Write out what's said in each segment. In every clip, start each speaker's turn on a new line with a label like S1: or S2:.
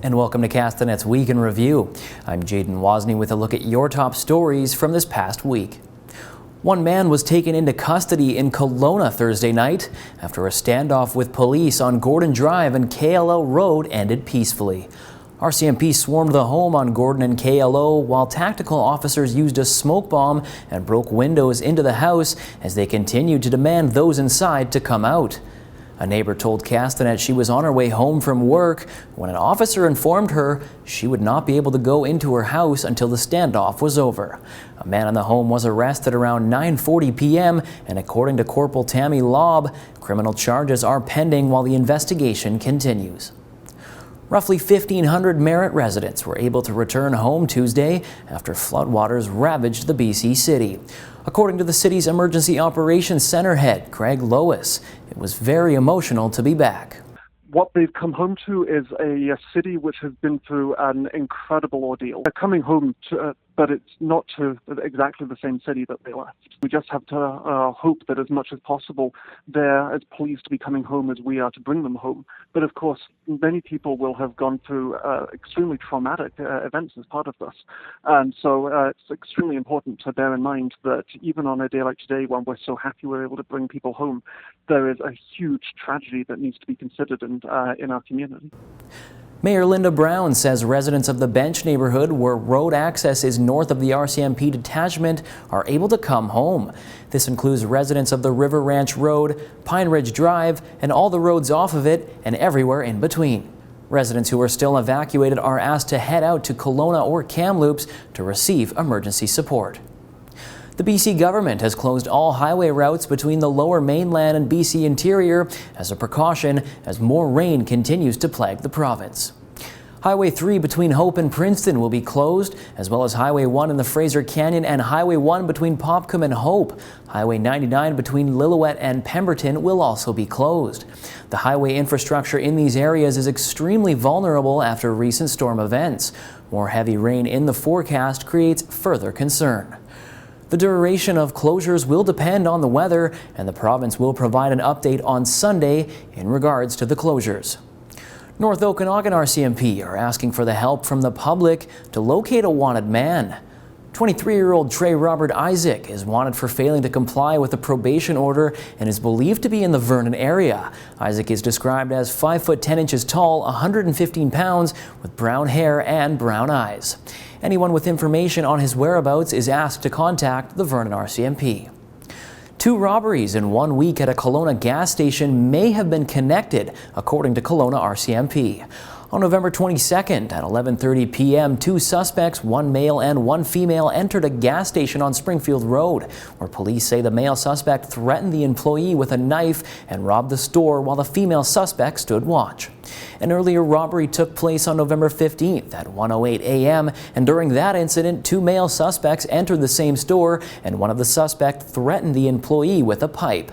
S1: And welcome to Castanet's Week in Review. I'm Jaden Wozni with a look at your top stories from this past week. One man was taken into custody in Kelowna Thursday night after a standoff with police on Gordon Drive and KLO Road ended peacefully. RCMP swarmed the home on Gordon and KLO while tactical officers used a smoke bomb and broke windows into the house as they continued to demand those inside to come out. A neighbor told Castanet she was on her way home from work when an officer informed her she would not be able to go into her house until the standoff was over. A man in the home was arrested around 9:40 p.m. and according to Corporal Tammy Lobb, criminal charges are pending while the investigation continues. Roughly 1,500 Merritt residents were able to return home Tuesday after floodwaters ravaged the BC city. According to the city's Emergency Operations Center head, Craig Lois, it was very emotional to be back.
S2: What they've come home to is a city which has been through an incredible ordeal. They're coming home but it's not to exactly the same city that they left. We just have to hope that as much as possible they're as pleased to be coming home as we are to bring them home. But of course, many people will have gone through extremely traumatic events as part of this. And so it's extremely important to bear in mind that even on a day like today, when we're so happy we're able to bring people home, there is a huge tragedy that needs to be considered in our community.
S1: Mayor Linda Brown says residents of the Bench neighborhood, where road access is north of the RCMP detachment, are able to come home. This includes residents of the River Ranch Road, Pine Ridge Drive, and all the roads off of it and everywhere in between. Residents who are still evacuated are asked to head out to Kelowna or Kamloops to receive emergency support. The BC government has closed all highway routes between the Lower Mainland and BC Interior as a precaution as more rain continues to plague the province. Highway 3 between Hope and Princeton will be closed, as well as Highway 1 in the Fraser Canyon and Highway 1 between Popcom and Hope. Highway 99 between Lillooet and Pemberton will also be closed. The highway infrastructure in these areas is extremely vulnerable after recent storm events. More heavy rain in the forecast creates further concern. The duration of closures will depend on the weather, and the province will provide an update on Sunday in regards to the closures. North Okanagan RCMP are asking for the help from the public to locate a wanted man. 23-year-old Trey Robert Isaac is wanted for failing to comply with a probation order and is believed to be in the Vernon area. Isaac is described as 5 foot 10 inches tall, 115 pounds, with brown hair and brown eyes. Anyone with information on his whereabouts is asked to contact the Vernon RCMP. 2 robberies in 1 week at a Kelowna gas station may have been connected, according to Kelowna RCMP. On November 22nd at 11:30 p.m., 2 suspects, 1 male and 1 female, entered a gas station on Springfield Road, where police say the male suspect threatened the employee with a knife and robbed the store while the female suspect stood watch. An earlier robbery took place on November 15th at 1:08 a.m., and during that incident, 2 male suspects entered the same store, and one of the suspects threatened the employee with a pipe.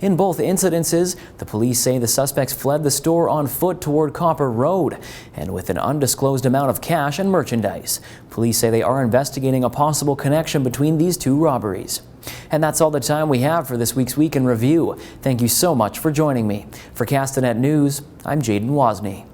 S1: In both incidences, the police say the suspects fled the store on foot toward Copper Road and with an undisclosed amount of cash and merchandise. Police say they are investigating a possible connection between these 2 robberies. And that's all the time we have for this week's Week in Review. Thank you so much for joining me. For Castanet News, I'm Jaden Wozni.